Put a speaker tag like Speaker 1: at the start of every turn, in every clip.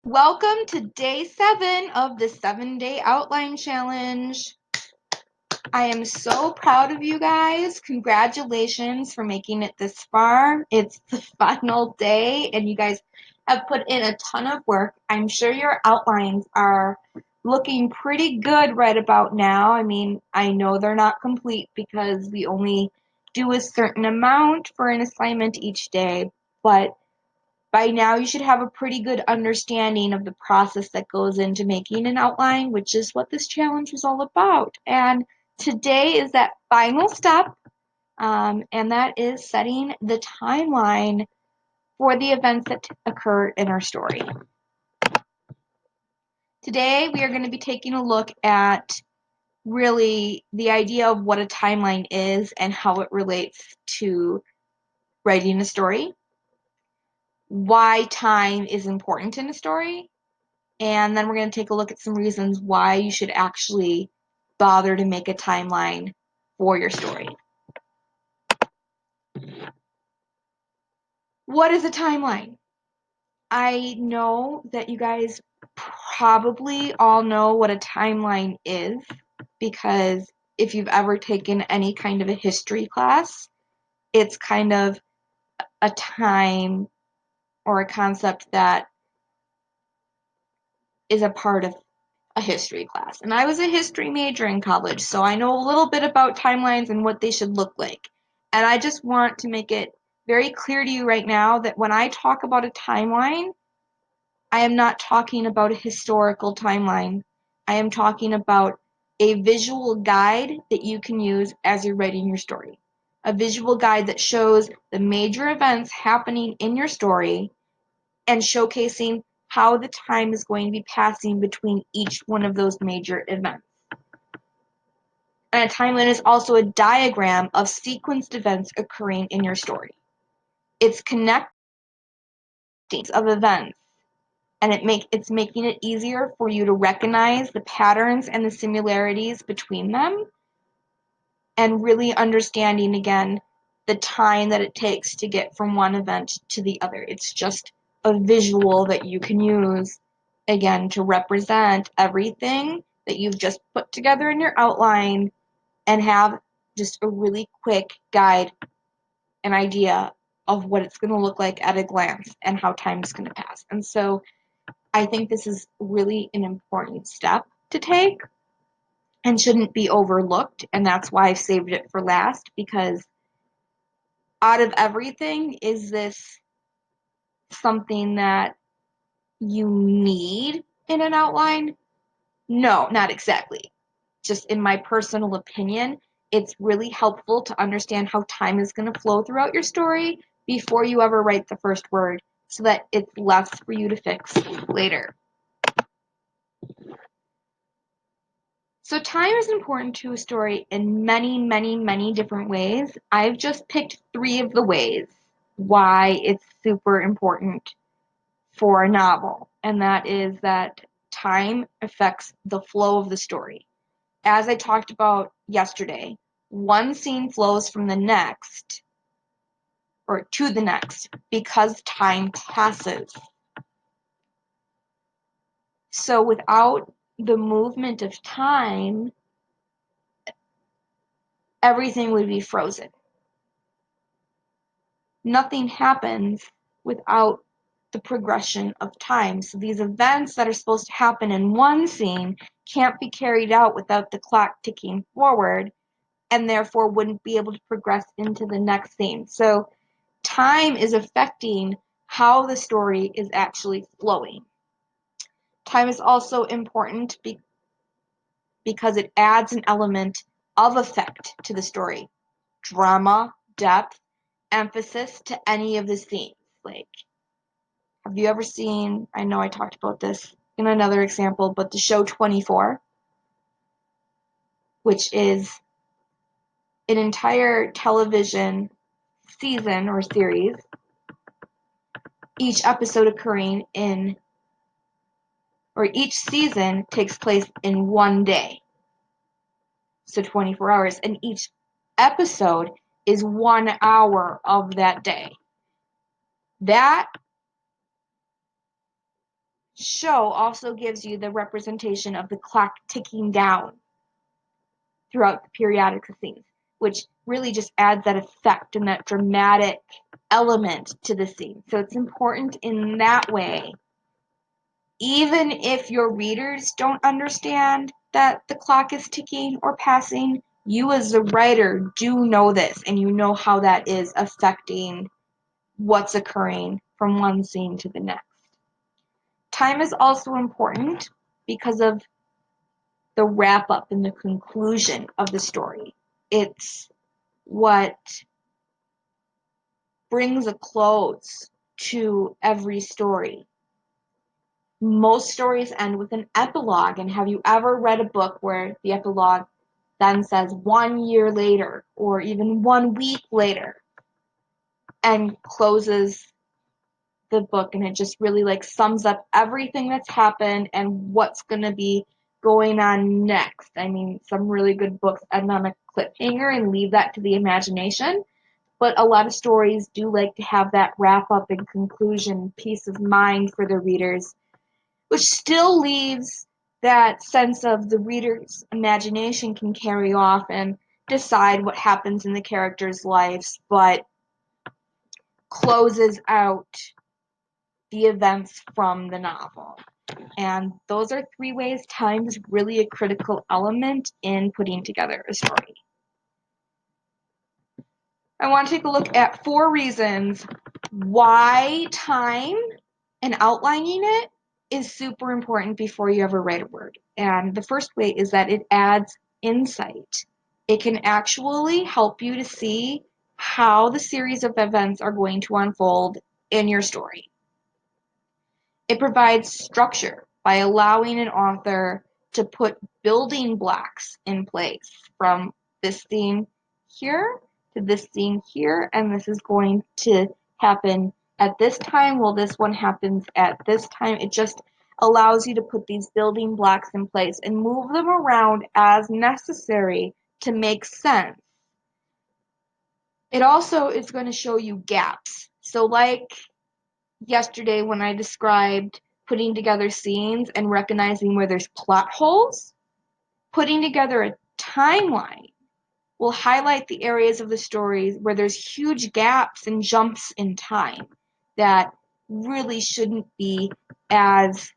Speaker 1: Welcome to day 7 of the 7-day outline challenge. I am so proud of you guys. Congratulations for making it this far. It's the final day and you guys have put in a ton of work. I'm sure your outlines are looking pretty good right about now. I know they're not complete because we only do a certain amount for an assignment each day, but by now you should have a pretty good understanding of the process that goes into making an outline, which is what this challenge is all about. And today is that final step, and that is setting the timeline for the events that occur in our story. Today we are going to be taking a look at really the idea of what a timeline is and how it relates to writing a story, why time is important in a story, and then we're going to take a look at some reasons why you should actually bother to make a timeline for your story. What is a timeline? I know that you guys probably all know what a timeline is because if you've ever taken any kind of a history class, it's kind of a time or a concept that is a part of a history class. And I was a history major in college, so I know a little bit about timelines and what they should look like. And I just want to make it very clear to you right now that when I talk about a timeline, I am not talking about a historical timeline. I am talking about a visual guide that you can use as you're writing your story. A visual guide that shows the major events happening in your story and showcasing how the time is going to be passing between each one of those major events. And a timeline is also a diagram of sequenced events occurring in your story. It's connecting of events, and it's making it easier for you to recognize the patterns and the similarities between them, and really understanding again the time that it takes to get from one event to the other. It's just a visual that you can use again to represent everything that you've just put together in your outline and have just a really quick guide, an idea of what it's going to look like at a glance and how time is going to pass. And so I think this is really an important step to take and shouldn't be overlooked. And that's why I saved it for last, because out of everything, is this something that you need in an outline? No, not exactly. Just in my personal opinion, it's really helpful to understand how time is going to flow throughout your story before you ever write the first word so that it's less for you to fix later. So time is important to a story in many, many, many different ways. I've just picked 3 of the ways why it's super important for a novel, and that is that time affects the flow of the story. As I talked about yesterday, one scene flows from the next or to the next because time passes. So without the movement of time, everything would be frozen. Nothing happens without the progression of time. So these events that are supposed to happen in one scene can't be carried out without the clock ticking forward, and therefore wouldn't be able to progress into the next scene. So time is affecting how the story is actually flowing. Time is also important because it adds an element of effect to the story. Drama, depth, emphasis to any of the scenes. Like, have you ever seen, I know I talked about this in another example, but the show 24, which is an entire television season or series, each episode occurring in, or each season takes place in one day. So 24 hours, and each episode is 1 hour of that day. That show also gives you the representation of the clock ticking down throughout the periodic scenes, which really just adds that effect and that dramatic element to the scene. So it's important in that way. Even if your readers don't understand that the clock is ticking or passing, you as a writer do know this, and you know how that is affecting what's occurring from one scene to the next. Time is also important because of the wrap up and the conclusion of the story. It's what brings a close to every story. Most stories end with an epilogue, and have you ever read a book where the epilogue then says 1 year later or even 1 week later and closes the book, and it just really like sums up everything that's happened and what's going to be going on next? I mean, some really good books end on a cliffhanger and leave that to the imagination, but a lot of stories do like to have that wrap up and conclusion, peace of mind for the readers, which still leaves that sense of the reader's imagination can carry off and decide what happens in the characters' lives, but closes out the events from the novel. And those are 3 ways time is really a critical element in putting together a story. I want to take a look at 4 reasons why time and outlining it is super important before you ever write a word. And the first way is that it adds insight. It can actually help you to see how the series of events are going to unfold in your story. It provides structure by allowing an author to put building blocks in place from this scene here to this scene here, and this is going to happen at this time. Well, this one happens at this time. It just allows you to put these building blocks in place and move them around as necessary to make sense. It also is going to show you gaps. So like yesterday when I described putting together scenes and recognizing where there's plot holes, putting together a timeline will highlight the areas of the stories where there's huge gaps and jumps in time that really shouldn't be as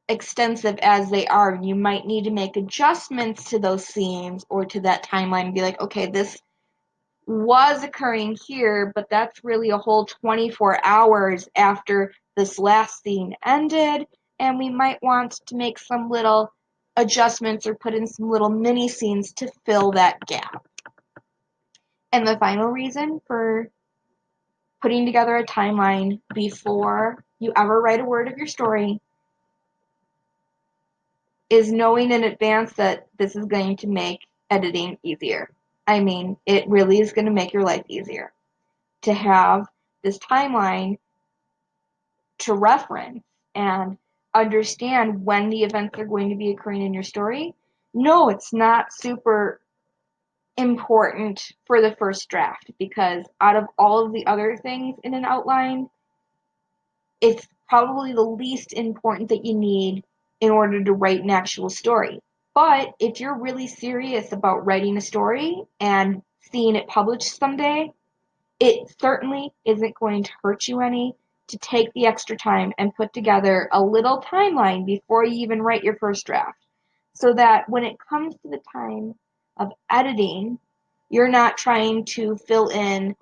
Speaker 1: extensive as they are. You might need to make adjustments to those scenes or to that timeline and be like, okay, this was occurring here, but that's really a whole 24 hours after this last scene ended, and we might want to make some little adjustments or put in some little mini scenes to fill that gap. And the final reason for putting together a timeline before you ever write a word of your story is knowing in advance that this is going to make editing easier. I mean, it really is going to make your life easier to have this timeline to reference and understand when the events are going to be occurring in your story. No, it's not super important for the first draft, because out of all of the other things in an outline, it's probably the least important that you need in order to write an actual story. But if you're really serious about writing a story and seeing it published someday, it certainly isn't going to hurt you any to take the extra time and put together a little timeline before you even write your first draft, so that when it comes to the time of editing, you're not trying to fill in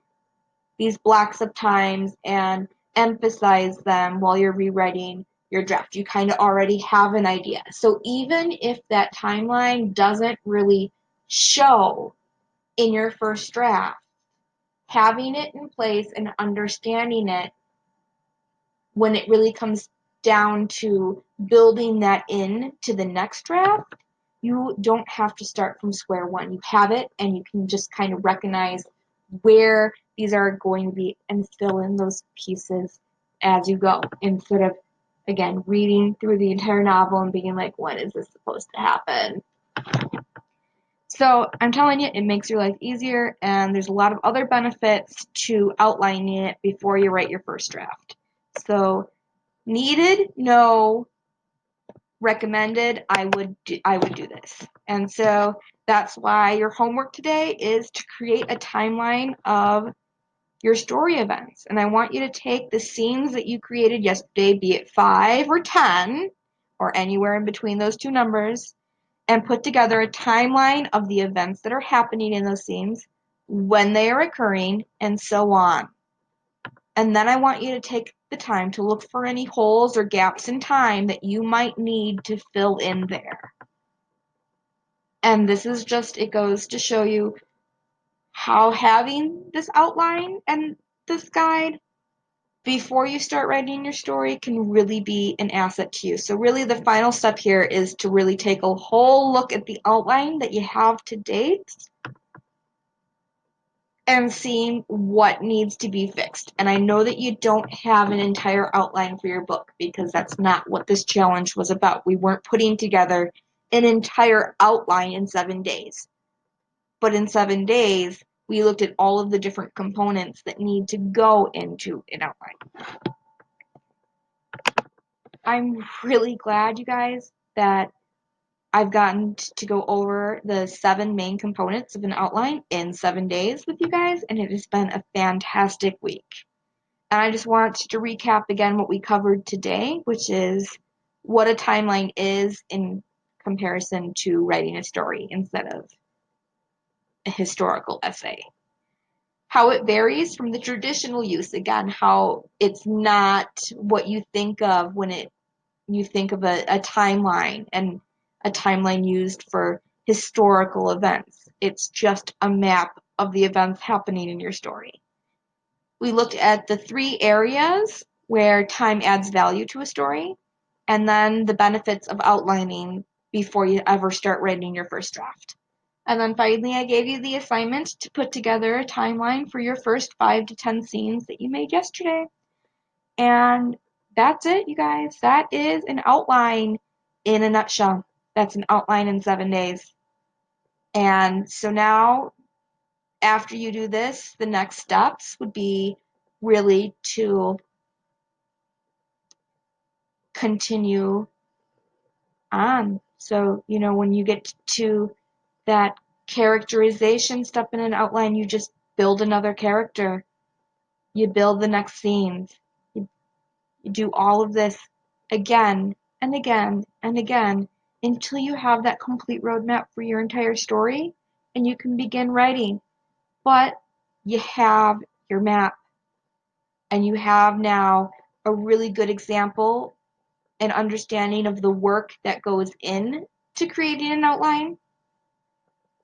Speaker 1: these blocks of times and emphasize them while you're rewriting your draft. You kind of already have an idea. So even if that timeline doesn't really show in your first draft, having it in place and understanding it when it really comes down to building that in to the next draft, you don't have to start from square one. You have it, and you can just kind of recognize where these are going to be and fill in those pieces as you go, instead of, again, reading through the entire novel and being like, when is this supposed to happen? So I'm telling you, it makes your life easier, and there's a lot of other benefits to outlining it before you write your first draft. So needed, no. Recommended, I would do this. And so that's why your homework today is to create a timeline of your story events. And I want you to take the scenes that you created yesterday, be it 5 or 10, or anywhere in between those two numbers, and put together a timeline of the events that are happening in those scenes, when they are occurring, and so on. And then I want you to take the time to look for any holes or gaps in time that you might need to fill in there. And this is just, it goes to show you how having this outline and this guide before you start writing your story can really be an asset to you. So really the final step here is to really take a whole look at the outline that you have to date and seeing what needs to be fixed. And I know that you don't have an entire outline for your book because that's not what this challenge was about. We weren't putting together an entire outline in 7 days. But in 7 days, we looked at all of the different components that need to go into an outline. I'm really glad, you guys, that I've gotten to go over the 7 main components of an outline in 7 days with you guys, and it has been a fantastic week. And I just want to recap again what we covered today, which is what a timeline is in comparison to writing a story instead of a historical essay. How it varies from the traditional use, again, how it's not what you think of when you think of a timeline and a timeline used for historical events. It's just a map of the events happening in your story. We looked at the 3 areas where time adds value to a story, and then the benefits of outlining before you ever start writing your first draft. And then finally, I gave you the assignment to put together a timeline for your first 5 to 10 scenes that you made yesterday. And that's it, you guys. That is an outline in a nutshell. That's an outline in 7 days. And so now, after you do this, the next steps would be really to continue on. So, when you get to that characterization step in an outline, you just build another character. You build the next scenes. You do all of this again and again and again until you have that complete roadmap for your entire story and you can begin writing. But you have your map and you have now a really good example and understanding of the work that goes in to creating an outline,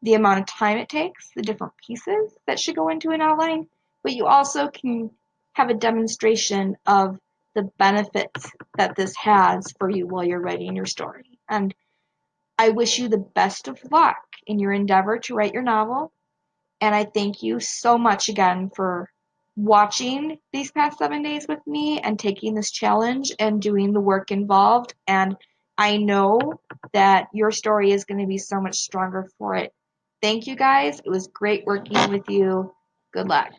Speaker 1: the amount of time it takes, the different pieces that should go into an outline, but you also can have a demonstration of the benefits that this has for you while you're writing your story. And I wish you the best of luck in your endeavor to write your novel. And I thank you so much again for watching these past 7 days with me and taking this challenge and doing the work involved. And I know that your story is going to be so much stronger for it. Thank you guys. It was great working with you. Good luck.